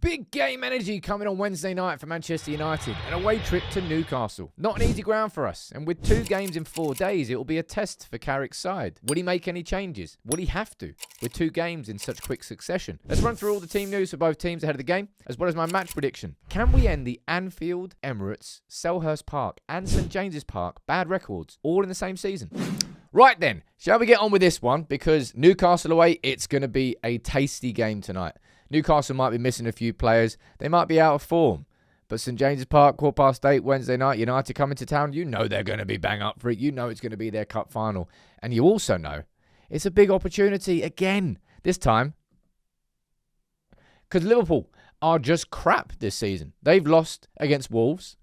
Big game energy coming on Wednesday night for Manchester United. An away trip to Newcastle. Not an easy ground for us. And with 2 games in 4 days, it will be a test for Carrick's side. Will he make any changes? Will he have to? With 2 games in such quick succession. Let's run through all the team news for both teams ahead of the game, as well as my match prediction. Can we end the Anfield, Emirates, Selhurst Park, and St James's Park bad records all in the same season? Right then, shall we get on with this one? Because Newcastle away, it's going to be a tasty game tonight. Newcastle might be missing a few players. They might be out of form. But St James's Park, 8:15 Wednesday night, United coming to town. You know they're going to be bang up for it. You know it's going to be their cup final. And you also know it's a big opportunity again. This time, because Liverpool are just crap this season. They've lost against Wolves.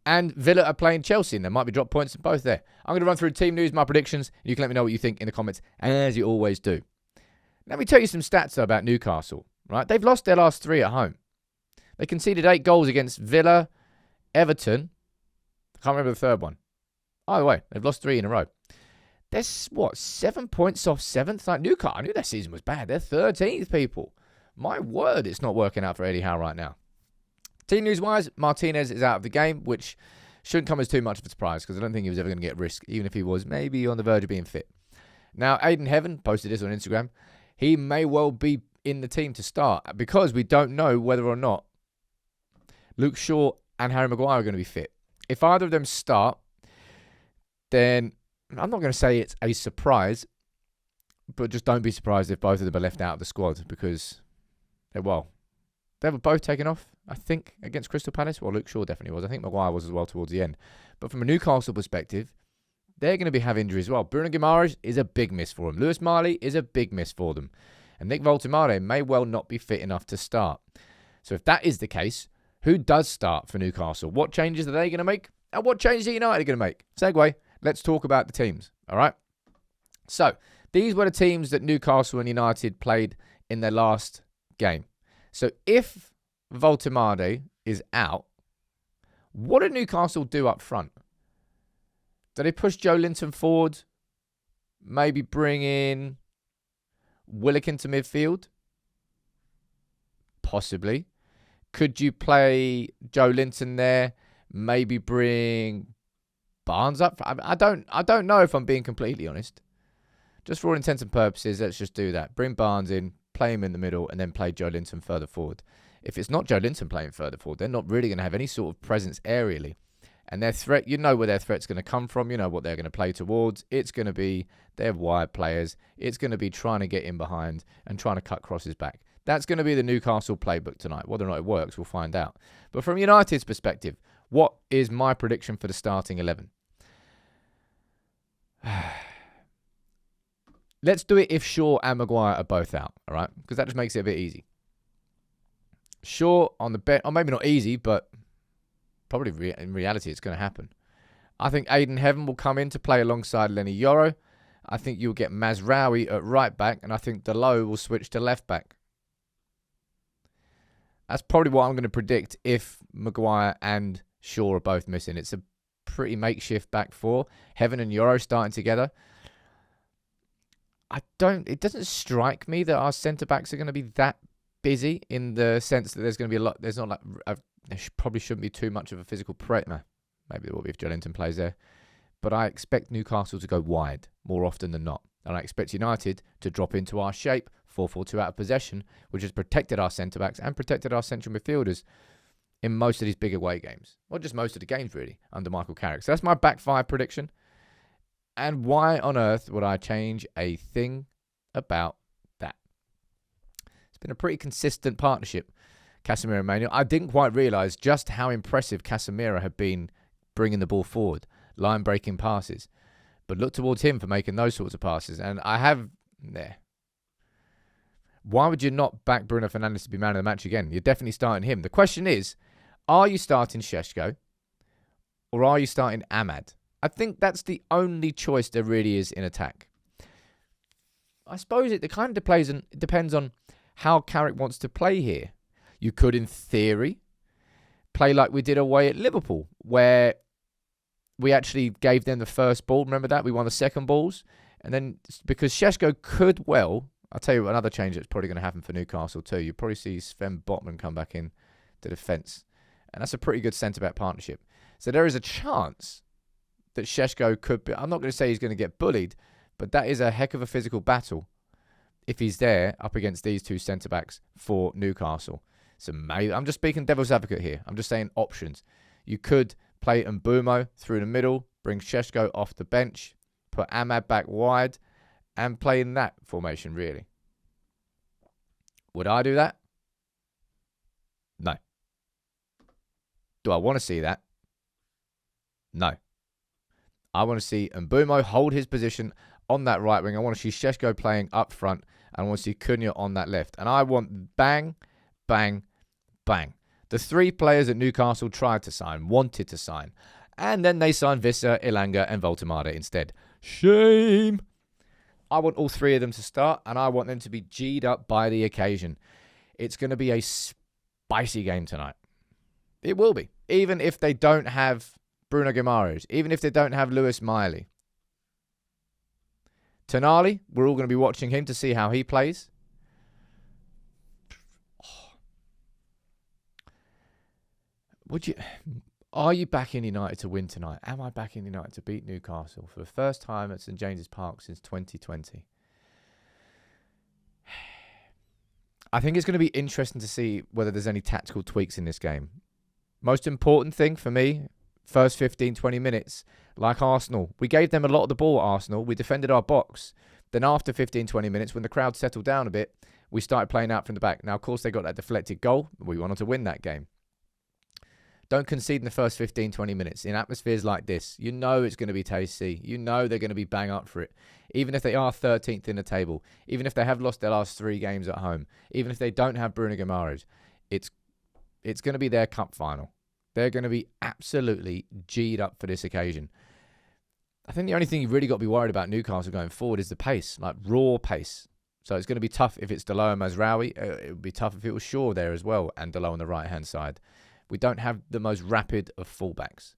And Villa are playing Chelsea, and there might be drop points in both there. I'm going to run through team news, my predictions. You can let me know what you think in the comments, as you always do. Let me tell you some stats, though, about Newcastle. Right? They've lost their last 3 at home. They conceded 8 goals against Villa, Everton. I can't remember the third one. Either way, they've lost 3 in a row. They're, 7 points off 7th? Like Newcastle, I knew their season was bad. They're 13th, people. My word, it's not working out for Eddie Howe right now. Team news-wise, Martinez is out of the game, which shouldn't come as too much of a surprise because I don't think he was ever going to get risk, even if he was maybe on the verge of being fit. Now, Aiden Heaven posted this on Instagram. He may well be in the team to start because we don't know whether or not Luke Shaw and Harry Maguire are going to be fit. If either of them start, then I'm not going to say it's a surprise, but just don't be surprised if both of them are left out of the squad because they were both taken off, I think, against Crystal Palace. Well, Luke Shaw definitely was. I think Maguire was as well towards the end. But from a Newcastle perspective, they're going to have injuries as well. Bruno Guimaraes is a big miss for them. Lewis Marley is a big miss for them. And Nick Voltemade may well not be fit enough to start. So if that is the case, who does start for Newcastle? What changes are they going to make? And what changes are United going to make? Segue, let's talk about the teams. All right? So these were the teams that Newcastle and United played in their last game. So if Voltemade is out, what did Newcastle do up front? Do they push Joe Linton forward? Maybe bring in Willock into midfield? Possibly. Could you play Joe Linton there? Maybe bring Barnes up? I don't know if I'm being completely honest. Just for all intents and purposes, let's just do that. Bring Barnes in, play him in the middle, and then play Joe Linton further forward. If it's not Joe Linton playing further forward, they're not really going to have any sort of presence aerially. And their threat, you know where their threat's going to come from. You know what they're going to play towards. It's going to be their wide players. It's going to be trying to get in behind and trying to cut crosses back. That's going to be the Newcastle playbook tonight. Whether or not it works, we'll find out. But from United's perspective, what is my prediction for the starting 11? Let's do it if Shaw and Maguire are both out, all right? Because that just makes it a bit easy. Shaw on the bench, or maybe not easy, but probably in reality it's going to happen. I think Aiden Heaven will come in to play alongside Lenny Yoro. I think you'll get Mazraoui at right back, and I think Dalot will switch to left back. That's probably what I'm going to predict if Maguire and Shaw are both missing. It's a pretty makeshift back 4. Heaven and Yoro starting together. It doesn't strike me that our centre-backs are going to be that busy in the sense that there's going to be a lot. There's not like, there probably shouldn't be too much of a physical pressure. Maybe there will be if Joelinton plays there. But I expect Newcastle to go wide more often than not. And I expect United to drop into our shape, 4-4-2 out of possession, which has protected our centre-backs and protected our central midfielders in most of these big away games. Or just most of the games, really, under Michael Carrick. So that's my back 5 prediction. And why on earth would I change a thing about that? It's been a pretty consistent partnership, Casemiro and Manuel. I didn't quite realise just how impressive Casemiro had been bringing the ball forward, line-breaking passes. But look towards him for making those sorts of passes. And I have there. Why would you not back Bruno Fernandes to be man of the match again? You're definitely starting him. The question is, are you starting Sesko or are you starting Ahmad? I think that's the only choice there really is in attack. I suppose it kind of depends on how Carrick wants to play here. You could, in theory, play like we did away at Liverpool, where we actually gave them the first ball. Remember that? We won the second balls. And then, because Sesko could well, I'll tell you another change that's probably going to happen for Newcastle too. You'll probably see Sven Botman come back in to defence. And that's a pretty good centre-back partnership. So there is a chance that Sesko could be... I'm not going to say he's going to get bullied, but that is a heck of a physical battle if he's there up against these two centre-backs for Newcastle. So maybe... I'm just speaking devil's advocate here. I'm just saying options. You could play Mbeumo through the middle, bring Sesko off the bench, put Ahmad back wide, and play in that formation, really. Would I do that? No. Do I want to see that? No. I want to see Mbeumo hold his position on that right wing. I want to see Sesko playing up front. And I want to see Cunha on that left. And I want bang, bang, bang. The three players that Newcastle tried to sign, wanted to sign. And then they signed Visser, Ilanga and Voltemada instead. Shame. I want all three of them to start. And I want them to be G'd up by the occasion. It's going to be a spicy game tonight. It will be. Even if they don't have Bruno Guimaraes. Even if they don't have Lewis Miley. Tonali, we're all going to be watching him to see how he plays. Are you backing United to win tonight? Am I backing United to beat Newcastle for the first time at St James's Park since 2020? I think it's going to be interesting to see whether there's any tactical tweaks in this game. Most important thing for me, first 15, 20 minutes, like Arsenal. We gave them a lot of the ball at Arsenal. We defended our box. Then after 15, 20 minutes, when the crowd settled down a bit, we started playing out from the back. Now, of course, they got that deflected goal. We wanted to win that game. Don't concede in the first 15, 20 minutes. In atmospheres like this, you know it's going to be tasty. You know they're going to be bang up for it. Even if they are 13th in the table. Even if they have lost their last 3 games at home. Even if they don't have Bruno Guimaraes. It's going to be their cup final. They're going to be absolutely G'd up for this occasion. I think the only thing you've really got to be worried about Newcastle going forward is the pace, like raw pace. So it's going to be tough if it's Delo and Mazraoui. It would be tough if it was Shaw there as well and Delo on the right-hand side. We don't have the most rapid of fullbacks.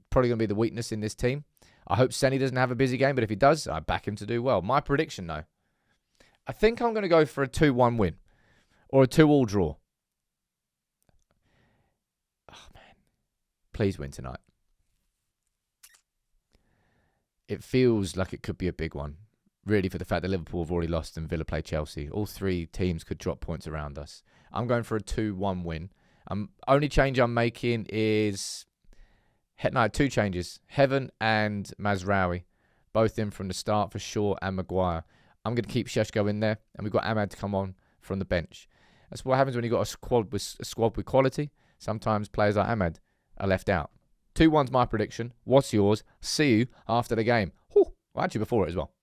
Probably going to be the weakness in this team. I hope Senny doesn't have a busy game, but if he does, I back him to do well. My prediction, though, I think I'm going to go for a 2-1 win or a 2-2 draw. Oh, man. Please win tonight. It feels like it could be a big one. Really, for the fact that Liverpool have already lost and Villa play Chelsea. All three teams could drop points around us. I'm going for a 2-1 win. Only change I'm making is... No, 2 changes. Heaven and Mazraoui. Both in from the start for Shaw and Maguire. I'm going to keep Sesko in there. And we've got Ahmad to come on from the bench. That's what happens when you've got a squad with quality. Sometimes players like Ahmad are left out. 2-1's my prediction. What's yours? See you after the game. Well, actually before it as well.